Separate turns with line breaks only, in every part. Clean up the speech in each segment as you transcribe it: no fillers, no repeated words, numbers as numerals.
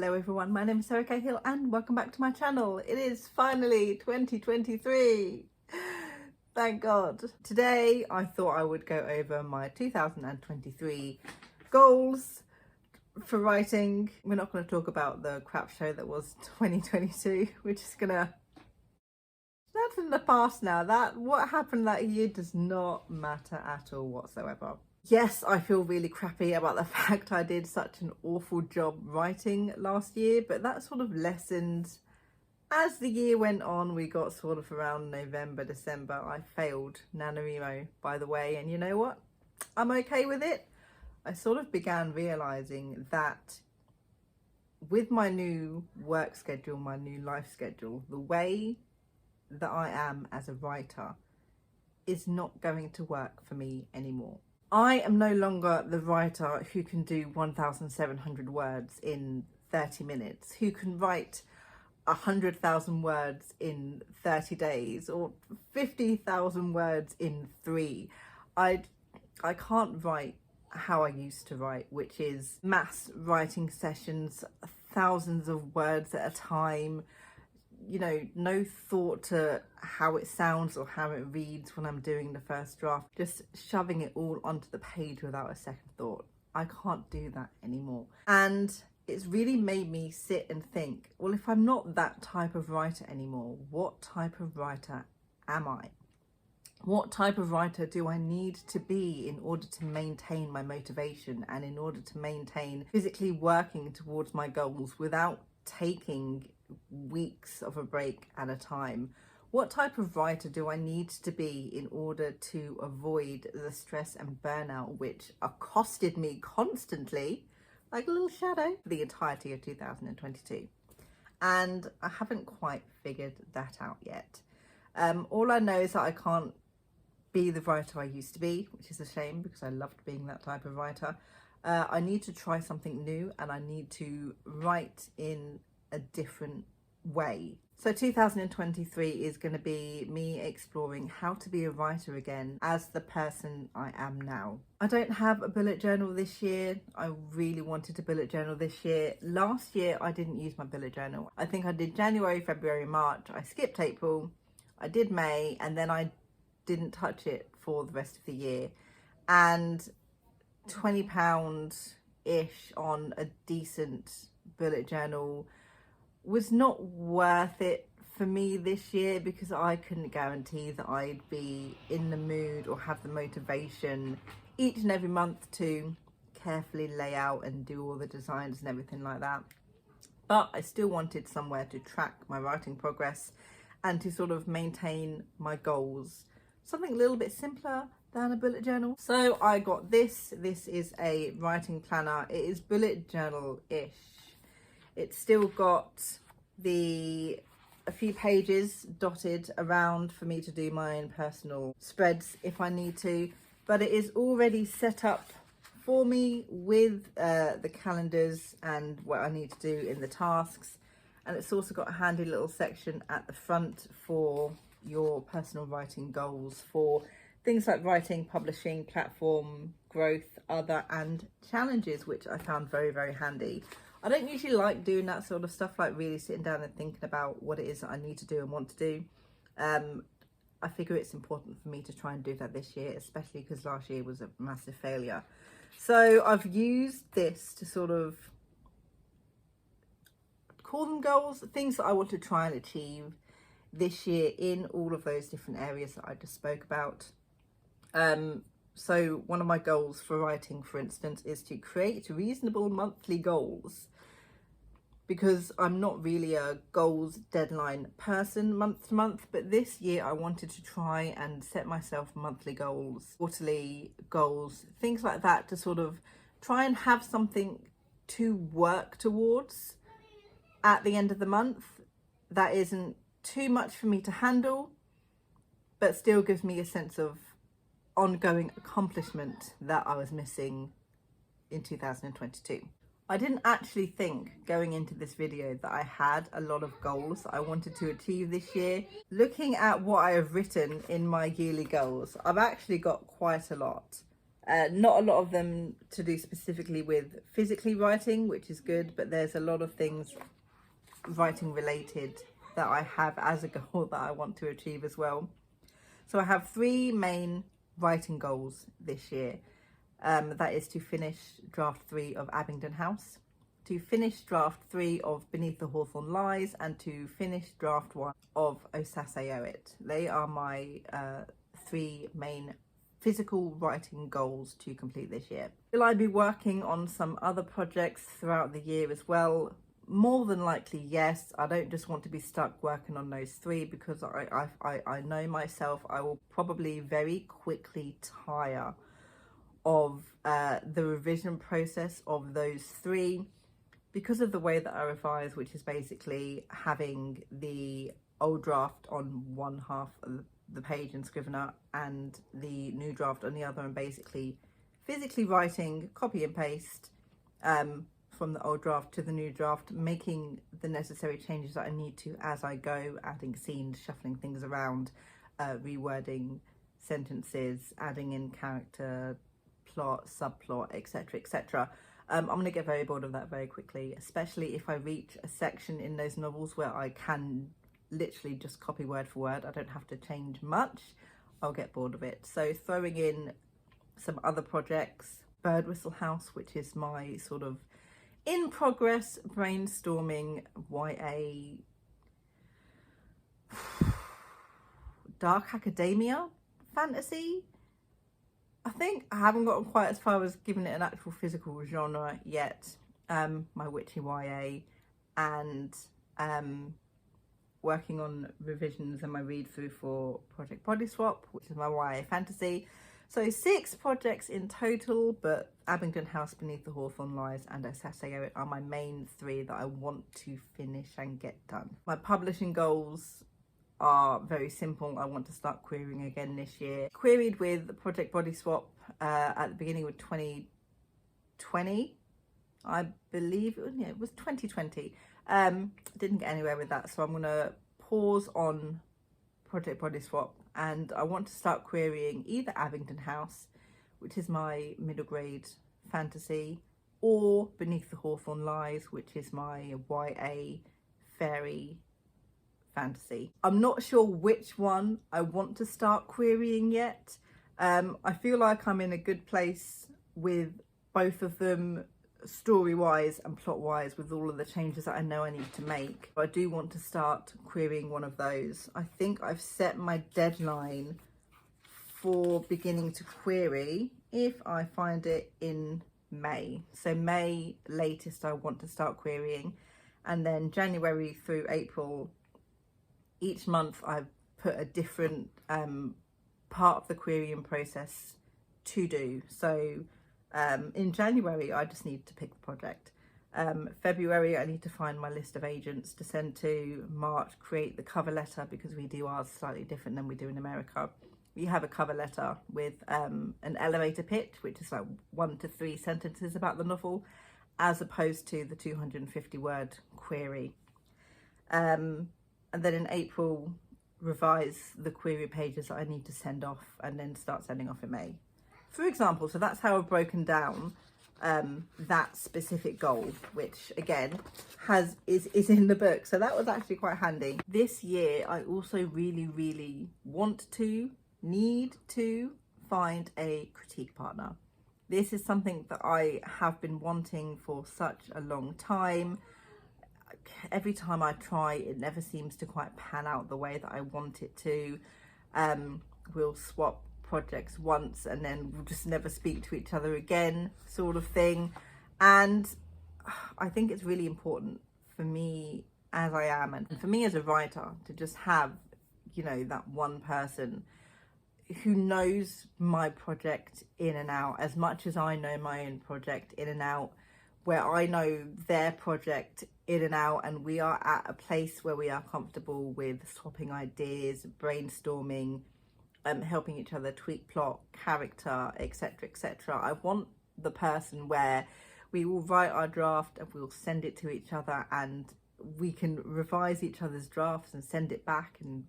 Hello everyone, my name is Sarah Cahill and welcome back to my channel. It is finally 2023. Thank God. Today I thought I would go over my 2023 goals for writing. We're not going to talk about the crap show that was 2022. We're just gonna... That's in the past now. What happened that year does not matter at all whatsoever. Yes, I feel really crappy about the fact I did such an awful job writing last year, but that sort of lessened as the year went on. We got sort of around November, December. I failed NaNoWriMo, by the way, and you know what? I'm okay with it. I sort of began realising that with my new work schedule, my new life schedule, the way that I am as a writer is not going to work for me anymore. I am no longer the writer who can do 1,700 words in 30 minutes, who can write 100,000 words in 30 days or 50,000 words in 3. I can't write how I used to write, which is mass writing sessions, thousands of words at a time, you know, no thought to how it sounds or how it reads when I'm doing the first draft, just shoving it all onto the page without a second thought. I can't do that anymore. And it's really made me sit and think, well, if I'm not that type of writer anymore, what type of writer am I? What type of writer do I need to be in order to maintain my motivation and in order to maintain physically working towards my goals without taking weeks of a break at a time? What type of writer do I need to be in order to avoid the stress and burnout which accosted me constantly like a little shadow for the entirety of 2022? And I haven't quite figured that out yet. All I know is that I can't be the writer I used to be, which is a shame because I loved being that type of writer. I need to try something new and I need to write in a different way. So 2023 is going to be me exploring how to be a writer again as the person I am now. I don't have a bullet journal this year. I really wanted a bullet journal this year. Last year I didn't use my bullet journal. I think I did January, February, March. I skipped April. I did May, and then I didn't touch it for the rest of the year. And £20-ish on a decent bullet journal was not worth it for me this year because I couldn't guarantee that I'd be in the mood or have the motivation each and every month to carefully lay out and do all the designs and everything like that. But I still wanted somewhere to track my writing progress and to sort of maintain my goals. Something a little bit simpler than a bullet journal. So I got this. This is a writing planner. It is bullet journal-ish. It's still got a few pages dotted around for me to do my own personal spreads if I need to, but it is already set up for me with the calendars and what I need to do in the tasks. And it's also got a handy little section at the front for your personal writing goals, for things like writing, publishing, platform growth, other and challenges, which I found very, very handy. I don't usually like doing that sort of stuff, like really sitting down and thinking about what it is that I need to do and want to do. I figure it's important for me to try and do that this year, especially because last year was a massive failure. So I've used this to sort of call them goals, things that I want to try and achieve this year in all of those different areas that I just spoke about. So one of my goals for writing, for instance, is to create reasonable monthly goals, because I'm not really a goals deadline person month to month, but this year I wanted to try and set myself monthly goals, quarterly goals, things like that, to sort of try and have something to work towards at the end of the month that isn't too much for me to handle, but still gives me a sense of ongoing accomplishment that I was missing in 2022. I didn't actually think going into this video that I had a lot of goals I wanted to achieve this year. Looking at what I have written in my yearly goals, I've actually got quite a lot. Not a lot of them to do specifically with physically writing, which is good, but there's a lot of things writing related that I have as a goal that I want to achieve as well. So I have 3 main writing goals this year. That is to finish draft 3 of Abingdon House, to finish draft 3 of Beneath the Hawthorn Lies, and to finish draft 1 of Osase Owit. They are my 3 main physical writing goals to complete this year. Will I be working on some other projects throughout the year as well? More than likely, yes. I don't just want to be stuck working on those 3, because I know myself, I will probably very quickly tire of the revision process of those 3, because of the way that I revise, which is basically having the old draft on one half of the page in Scrivener and the new draft on the other, and basically physically writing, copy and paste from the old draft to the new draft, making the necessary changes that I need to as I go, adding scenes, shuffling things around, rewording sentences, adding in character, plot, subplot, etc, etc. I'm going to get very bored of that very quickly, especially if I reach a section in those novels where I can literally just copy word for word. I don't have to change much. I'll get bored of it. So throwing in some other projects, Bird Whistle House, which is my sort of in progress brainstorming YA dark academia fantasy. I think I haven't gotten quite as far as giving it an actual physical genre yet. My witchy YA, and working on revisions and my read through for Project Body Swap, which is my YA fantasy. So 6 projects in total, but Abingdon House, Beneath the Hawthorn Lies, and Osase Owit are my main 3 that I want to finish and get done. My publishing goals are very simple. I want to start querying again this year. Queried with Project Body Swap at the beginning of 2020, I believe. Yeah, it was 2020. Didn't get anywhere with that, so I'm gonna pause on Project Body Swap, and I want to start querying either Abingdon House, which is my middle grade fantasy, or Beneath the Hawthorn Lies, which is my YA fairy fantasy. I'm not sure which one I want to start querying yet. I feel like I'm in a good place with both of them, story wise and plot wise, with all of the changes that I know I need to make. But I do want to start querying one of those. I think I've set my deadline for beginning to query if I find it in May. So May latest I want to start querying, and then January through April, each month I've put a different part of the querying process to do. So in January I just need to pick the project. February I need to find my list of agents to send to. March, create the cover letter, because we do ours slightly different than we do in America. We have a cover letter with an elevator pitch, which is like 1 to 3 sentences about the novel, as opposed to the 250 word query. And then in April, revise the query pages that I need to send off, and then start sending off in May, for example. So that's how I've broken down that specific goal, which again is in the book. So that was actually quite handy. This year, I also really need to find a critique partner. This is something that I have been wanting for such a long time. Every time I try, it never seems to quite pan out the way that I want it to. We'll swap projects once and then we'll just never speak to each other again, sort of thing. And I think it's really important for me as I am, and for me as a writer, to just have, you know, that one person who knows my project in and out as much as I know my own project in and out, where I know their project in and out, and we are at a place where we are comfortable with swapping ideas, brainstorming, helping each other tweak plot, character, etc, etc. I want the person where we will write our draft and we'll send it to each other, and we can revise each other's drafts and send it back and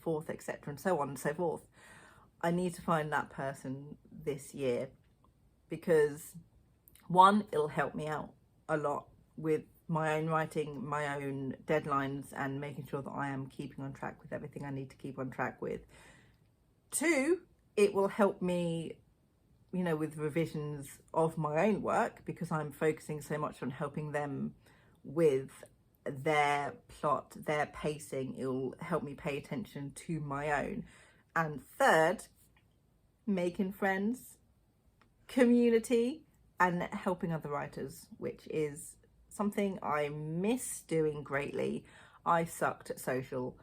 forth, etc, and so on and so forth. I need to find that person this year, because one, it'll help me out a lot with my own writing, my own deadlines, and making sure that I am keeping on track with everything I need to keep on track with. Two, it will help me, you know, with revisions of my own work, because I'm focusing so much on helping them with their plot, their pacing. It will help me pay attention to my own. And third, making friends, community, and helping other writers, which is something I miss doing greatly. I sucked at social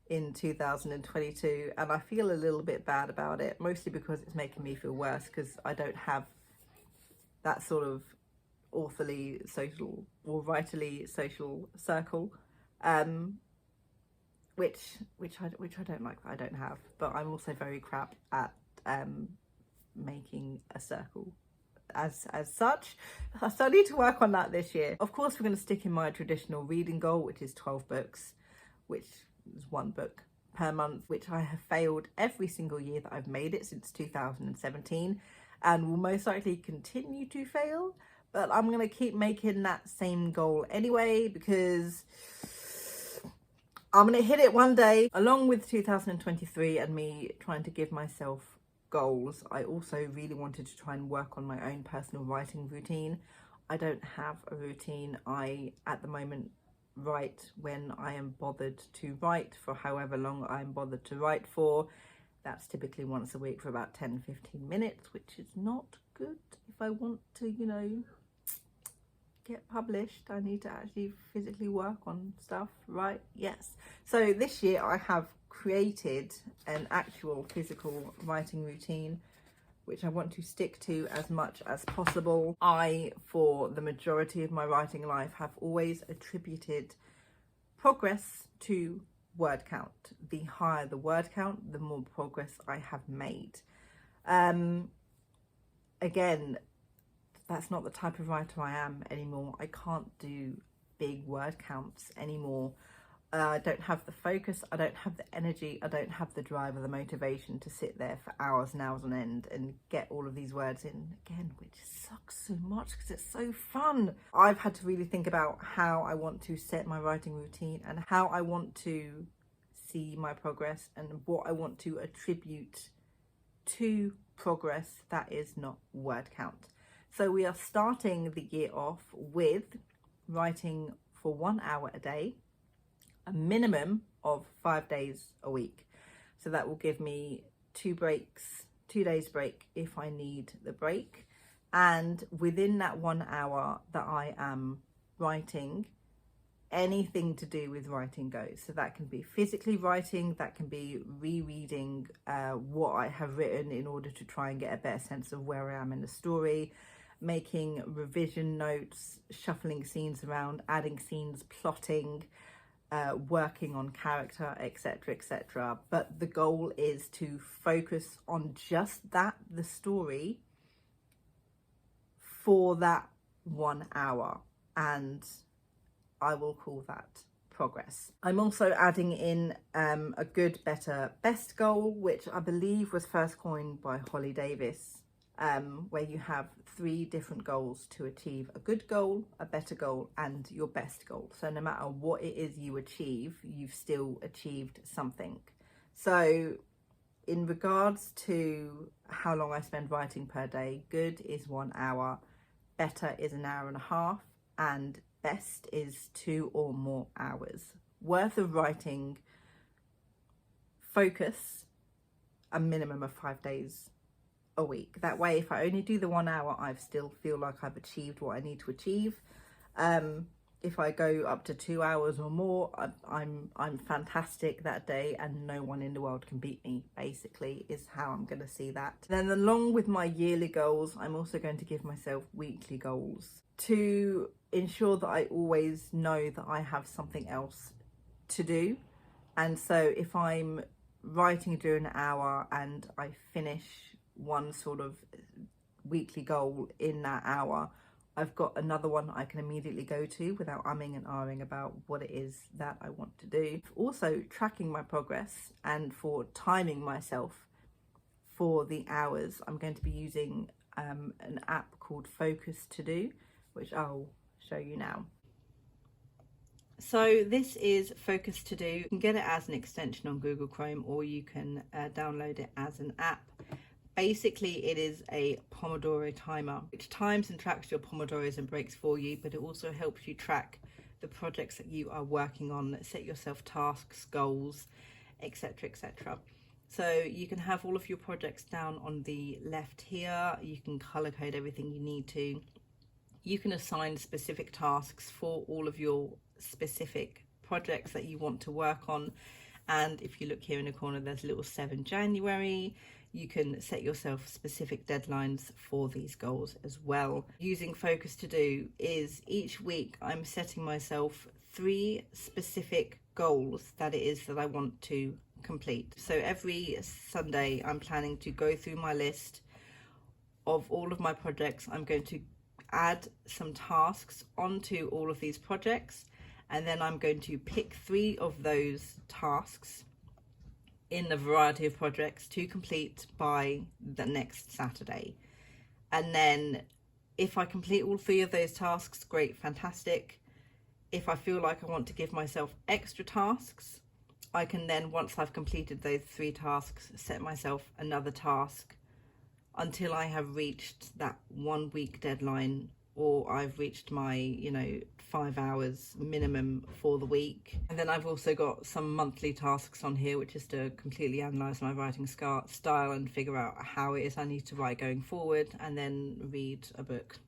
in 2022 and I feel a little bit bad about it, mostly because it's making me feel worse, because I don't have that sort of authorly social or writerly social circle, which I don't like that I don't have. But I'm also very crap at making a circle as such, so I need to work on that this year. Of course, we're going to stick in my traditional reading goal, which is 12 books, which is 1 book per month, which I have failed every single year that I've made it since 2017, and will most likely continue to fail. But I'm going to keep making that same goal anyway, because I'm going to hit it one day. Along with 2023 and me trying to give myself goals, I also really wanted to try and work on my own personal writing routine. I don't have a routine. I, at the moment, write when I am bothered to write, for however long I'm bothered to write for. That's typically once a week for about 10-15 minutes, which is not good. If I want to, you know, get published, I need to actually physically work on stuff, right? Yes. So this year I have created an actual physical writing routine, which I want to stick to as much as possible. I, for the majority of my writing life, have always attributed progress to word count. The higher the word count, the more progress I have made. Again, that's not the type of writer I am anymore. I can't do big word counts anymore. I don't have the focus, I don't have the energy, I don't have the drive or the motivation to sit there for hours and hours on end and get all of these words in again, which sucks so much because it's so fun. I've had to really think about how I want to set my writing routine and how I want to see my progress and what I want to attribute to progress that is not word count. So we are starting the year off with writing for 1 hour a day, a minimum of 5 days a week. So that will give me 2 days break if I need the break. And within that 1 hour that I am writing, anything to do with writing goes. So that can be physically writing, that can be rereading what I have written in order to try and get a better sense of where I am in the story, making revision notes, shuffling scenes around, adding scenes, plotting, working on character, etc, etc. But the goal is to focus on just that, the story, for that 1 hour, and I will call that progress. I'm also adding in a good, better, best goal, which I believe was first coined by Holly Davis, where you have 3 different goals to achieve: a good goal, a better goal, and your best goal. So no matter what it is you achieve, you've still achieved something. So in regards to how long I spend writing per day, good is 1 hour, better is 1.5 hours, and best is 2 or more hours worth of writing. Focus a minimum of 5 days a week. That way, if I only do the 1 hour, I still feel like I've achieved what I need to achieve. If I go up to 2 hours or more, I'm fantastic that day, and no one in the world can beat me, basically, is how I'm going to see that. Then along with my yearly goals, I'm also going to give myself weekly goals to ensure that I always know that I have something else to do. And so if I'm writing during an hour and I finish one sort of weekly goal in that hour, I've got another one I can immediately go to without umming and ahhing about what it is that I want to do. Also tracking my progress and for timing myself for the hours, I'm going to be using an app called Focus To Do, which I'll show you now. So this is Focus To Do. You can get it as an extension on Google Chrome, or you can download it as an app. Basically, it is a Pomodoro timer, which times and tracks your Pomodoros and breaks for you, but it also helps you track the projects that you are working on, set yourself tasks, goals, etc, etc. So you can have all of your projects down on the left here. You can color code everything you need to. You can assign specific tasks for all of your specific projects that you want to work on. And if you look here in the corner, there's a little 7 January. You can set yourself specific deadlines for these goals as well. Using Focus To Do is each week I'm setting myself 3 specific goals that it is that I want to complete. So every Sunday I'm planning to go through my list of all of my projects. I'm going to add some tasks onto all of these projects, and then I'm going to pick 3 of those tasks in a variety of projects to complete by the next Saturday. And then if I complete all 3 of those tasks, great, fantastic. If I feel like I want to give myself extra tasks, I can then, once I've completed those 3 tasks, set myself another task until I have reached that 1 week deadline, or I've reached my 5 hours minimum for the week. And then I've also got some monthly tasks on here, which is to completely analyze my writing style and figure out how it is I need to write going forward, and then read a book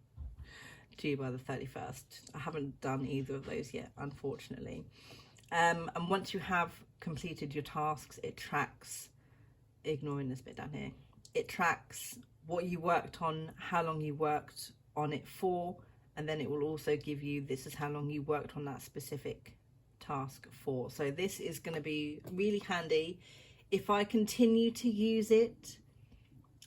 due by the 31st. I haven't done either of those yet, unfortunately. And once you have completed your tasks, it tracks, ignoring this bit down here, it tracks what you worked on, how long you worked on it for, and then it will also give you, this is how long you worked on that specific task for. So this is going to be really handy if I continue to use it,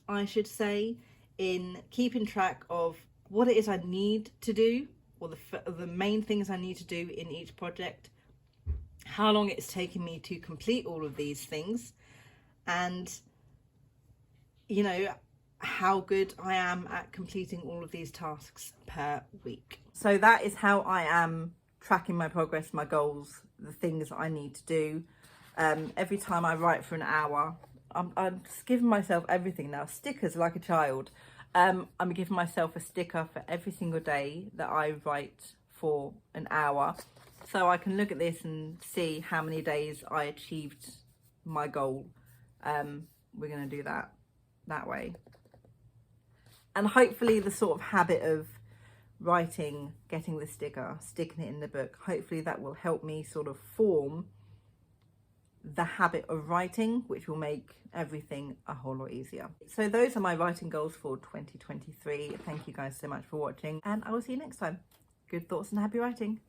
I should say, in keeping track of what it is I need to do, or the main things I need to do in each project, how long it's taken me to complete all of these things, and how good I am at completing all of these tasks per week. So that is how I am tracking my progress, my goals, the things I need to do. Every time I write for an hour, I'm just giving myself everything now. Stickers like a child. I'm giving myself a sticker for every single day that I write for an hour. So I can look at this and see how many days I achieved my goal. We're going to do that way. And hopefully the sort of habit of writing, getting the sticker, sticking it in the book, hopefully that will help me sort of form the habit of writing, which will make everything a whole lot easier. So those are my writing goals for 2023. Thank you guys so much for watching, and I will see you next time. Good thoughts and happy writing.